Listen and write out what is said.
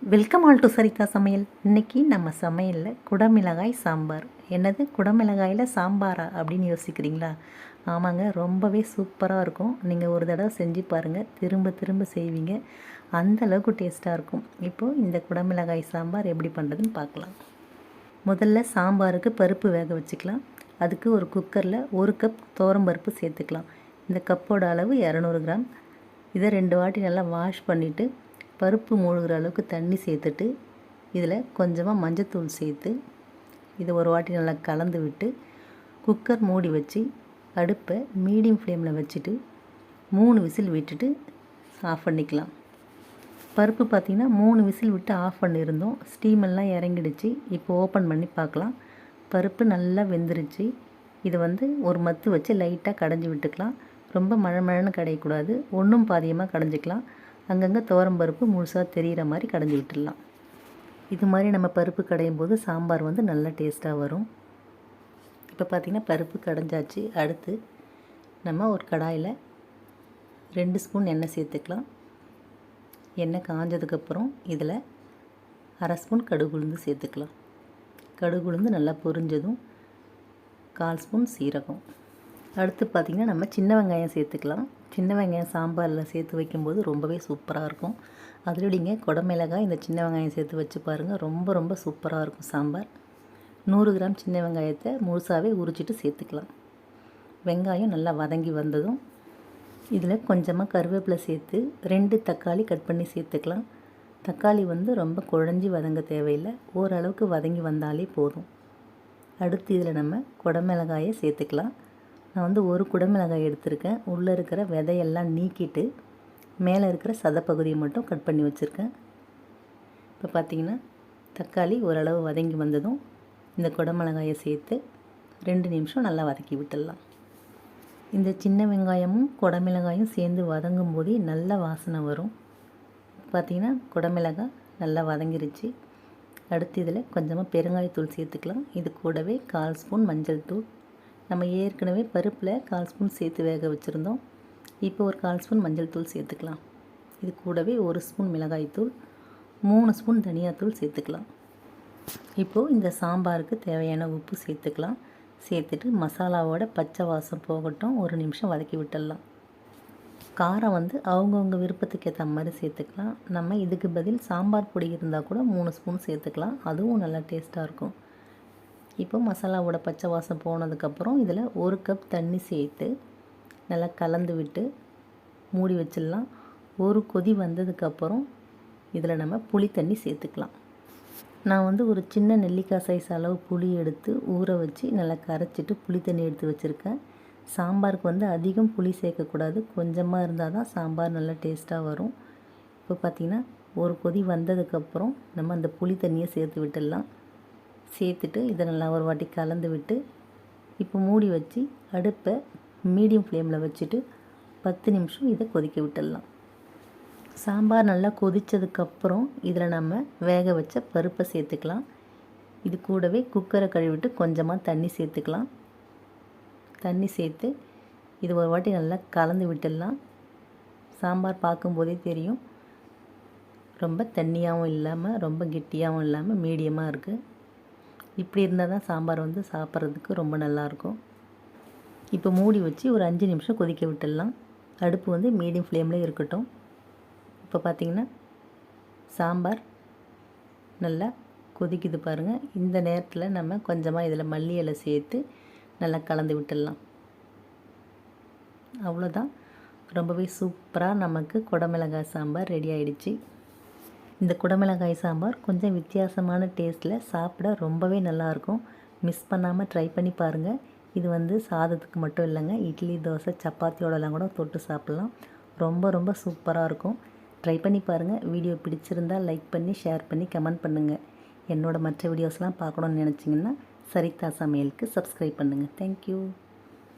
Welcome all to சரிதா சமையல். இன்றைக்கி நம்ம சமையலில் குடமிளகாய் சாம்பார். என்னது குடமிளகாயில் சாம்பாரா அப்படின்னு யோசிக்கிறீங்களா? ஆமாங்க, ரொம்பவே சூப்பராக இருக்கும். நீங்கள் ஒரு தடவை செஞ்சு பாருங்கள், திரும்ப திரும்ப செய்வீங்க. அந்த அளவுக்கு டேஸ்ட்டாக இருக்கும். இப்போது இந்த குடமிளகாய் சாம்பார் எப்படி பண்ணுறதுன்னு பார்க்கலாம். முதல்ல சாம்பாருக்கு பருப்பு வேக வச்சுக்கலாம். அதுக்கு ஒரு குக்கரில் 1 கப் துவரம்பருப்பு சேர்த்துக்கலாம். இந்த கப்போட அளவு 200 கிராம். இதை 2 வாட்டி நல்லா வாஷ் பண்ணிவிட்டு பருப்பு மூழ்கிற அளவுக்கு தண்ணி சேர்த்துட்டு இதில் கொஞ்சமாக மஞ்சத்தூள் சேர்த்து இதை ஒரு வாட்டி நல்லா கலந்து விட்டு குக்கர் மூடி வச்சு அடுப்பை மீடியம் ஃப்ளேமில் வச்சுட்டு 3 விசில் விட்டுட்டு ஆஃப் பண்ணிக்கலாம். பருப்பு பார்த்திங்கன்னா 3 விசில் விட்டு ஆஃப் பண்ணியிருந்தோம். ஸ்டீமெல்லாம் இறங்கிடுச்சு. இப்போ ஓப்பன் பண்ணி பார்க்கலாம். பருப்பு நல்லா வெந்துருச்சு. இதை ஒரு மத்து வச்சு லைட்டாக கடைஞ்சி விட்டுக்கலாம். ரொம்ப மழை கடையக்கூடாது, ஒன்றும் பாதியமாக கடைஞ்சிக்கலாம். அங்கங்கே துவரம்பருப்பு முழுசாக தெரிகிற மாதிரி கடைஞ்சி விட்டுடலாம். இது மாதிரி நம்ம பருப்பு கடையும் போது சாம்பார் நல்லா டேஸ்ட்டாக வரும். இப்போ பார்த்திங்கன்னா பருப்பு கடைஞ்சாச்சு. அடுத்து நம்ம ஒரு கடாயில் 2 ஸ்பூன் எண்ணெய் சேர்த்துக்கலாம். எண்ணெய் காஞ்சதுக்கப்புறம் இதில் 1/2 ஸ்பூன் கடுகு உளுந்து சேர்த்துக்கலாம். கடுகு உளுந்து நல்லா பொரிஞ்சதும் 1/4 ஸ்பூன் சீரகம். அடுத்து பார்த்திங்கன்னா நம்ம சின்ன வெங்காயம் சேர்த்துக்கலாம். சின்ன வெங்காயம் சாம்பாரில் சேர்த்து வைக்கும்போது ரொம்பவே சூப்பராக இருக்கும். அதில் நீங்கள் குடமிளகாய் இந்த சின்ன வெங்காயம் சேர்த்து வச்சு பாருங்கள், ரொம்ப ரொம்ப சூப்பராக இருக்கும் சாம்பார். 100 கிராம் சின்ன வெங்காயத்தை முழுசாகவே உரிச்சிட்டு சேர்த்துக்கலாம். வெங்காயம் நல்லா வதங்கி வந்ததும் இதில் கொஞ்சமாக கருவேப்பிலை சேர்த்து 2 தக்காளி கட் பண்ணி சேர்த்துக்கலாம். தக்காளி ரொம்ப குழஞ்சி வதங்க தேவையில்லை, ஓரளவுக்கு வதங்கி வந்தாலே போதும். அடுத்து இதில் நம்ம குடமிளகாயை சேர்த்துக்கலாம். நான் ஒரு குடமிளகாய் எடுத்திருக்கேன். உள்ளே இருக்கிற விதையெல்லாம் நீக்கிட்டு மேலே இருக்கிற சதைப்பகுதியை மட்டும் கட் பண்ணி வச்சுருக்கேன். இப்போ பார்த்திங்கன்னா தக்காளி ஓரளவு வதங்கி வந்ததும் இந்த குடமிளகாயை சேர்த்து 2 நிமிஷம் நல்லா வதக்கி விட்டுடலாம். இந்த சின்ன வெங்காயமும் குடமிளகாயும் சேர்ந்து வதங்கும் போதே நல்ல வாசனை வரும். பார்த்திங்கன்னா குடமிளகாய் நல்லா வதங்கிருச்சு. அடுத்து இதில் கொஞ்சமாக பெருங்காயத்தூள் சேர்த்துக்கலாம். இது கூடவே 1/4 ஸ்பூன் மஞ்சள் தூள். நம்ம ஏற்கனவே பருப்பில் 1/4 ஸ்பூன் சேர்த்து வேக வச்சுருந்தோம். இப்போ ஒரு 1/4 ஸ்பூன் மஞ்சள் தூள் சேர்த்துக்கலாம். இது கூடவே 1 ஸ்பூன் மிளகாய்த்தூள், 3 ஸ்பூன் தனியாத்தூள் சேர்த்துக்கலாம். இப்போது இந்த சாம்பாருக்கு தேவையான உப்பு சேர்த்துக்கலாம். சேர்த்துட்டு மசாலாவோட பச்சை வாசம் போகட்டும், 1 நிமிஷம் வதக்கி விட்டுடலாம். காரம் அவங்கவுங்க விருப்பத்துக்கு ஏற்ற மாதிரி சேர்த்துக்கலாம். நம்ம இதுக்கு பதில் சாம்பார் பொடி இருந்தால் கூட 3 ஸ்பூன் சேர்த்துக்கலாம். அதுவும் நல்லா டேஸ்ட்டாக இருக்கும். இப்போ மசாலாவோட பச்சை வாசம் போனதுக்கப்புறம் இதில் 1 கப் தண்ணி சேர்த்து நல்லா கலந்து விட்டு மூடி வச்சிடலாம். ஒரு கொதி வந்ததுக்கப்புறம் இதில் நம்ம புளி தண்ணி சேர்த்துக்கலாம். நான் ஒரு சின்ன நெல்லிக்காய் சைஸ் அளவு புளி எடுத்து ஊற வச்சு நல்லா கரைச்சிட்டு புளி தண்ணி எடுத்து வச்சுருக்கேன். சாம்பாருக்கு அதிகம் புளி சேர்க்கக்கூடாது, கொஞ்சமாக இருந்தால் தான் சாம்பார் நல்லா டேஸ்ட்டாக வரும். இப்போ பார்த்திங்கன்னா ஒரு கொதி வந்ததுக்கப்புறம் நம்ம அந்த புளி தண்ணியை சேர்த்து விட்டுடலாம். சேர்த்துட்டு இதை நல்லா ஒரு வாட்டி கலந்து விட்டு இப்போ மூடி வச்சு அடுப்பை மீடியம் ஃப்ளேமில் வச்சுட்டு 10 நிமிஷம் இதை கொதிக்க விட்டுடலாம். சாம்பார் நல்லா கொதித்ததுக்கப்புறம் இதில் நம்ம வேக வச்ச பருப்பை சேர்த்துக்கலாம். இது கூடவே குக்கரை கழுவிட்டு கொஞ்சமாக தண்ணி சேர்த்துக்கலாம். தண்ணி சேர்த்து இது ஒரு வாட்டி நல்லா கலந்து விட்டுடலாம். சாம்பார் பார்க்கும்போதே தெரியும், ரொம்ப தண்ணியாகவும் இல்லாமல் ரொம்ப கெட்டியாகவும் இல்லாமல் மீடியமாக இருக்குது. இப்படி இருந்தால் தான் சாம்பார் சாப்பிட்றதுக்கு ரொம்ப நல்லாயிருக்கும். இப்போ மூடி வச்சு ஒரு 5 நிமிஷம் கொதிக்க விட்டுடலாம். அடுப்பு மீடியம் ஃப்ளேமில் இருக்கட்டும். இப்போ பார்த்திங்கன்னா சாம்பார் நல்லா கொதிக்குது பாருங்கள். இந்த நேரத்தில் நம்ம கொஞ்சமாக இதில் மல்லி இலை சேர்த்து நல்லா கலந்து விட்டுடலாம். அவ்வளோதான், ரொம்பவே சூப்பராக நமக்கு குடமிளகாய் சாம்பார் ரெடி ஆகிடுச்சு. இந்த குடமிளகாய் சாம்பார் கொஞ்சம் வித்தியாசமான டேஸ்ட்டில் சாப்பிட ரொம்பவே நல்லாயிருக்கும். மிஸ் பண்ணாமல் ட்ரை பண்ணி பாருங்கள். இது சாதத்துக்கு மட்டும் இல்லைங்க, இட்லி, தோசை, சப்பாத்தியோடலாம் கூட தொட்டு சாப்பிட்லாம். ரொம்ப ரொம்ப சூப்பராக இருக்கும். ட்ரை பண்ணி பாருங்கள். வீடியோ பிடிச்சிருந்தால் லைக் பண்ணி, ஷேர் பண்ணி, கமெண்ட் பண்ணுங்கள். என்னோடய மற்ற வீடியோஸ்லாம் பார்க்கணுன்னு நினச்சிங்கன்னா சரிதா சமையலுக்கு சப்ஸ்கிரைப் பண்ணுங்கள். தேங்க்யூ.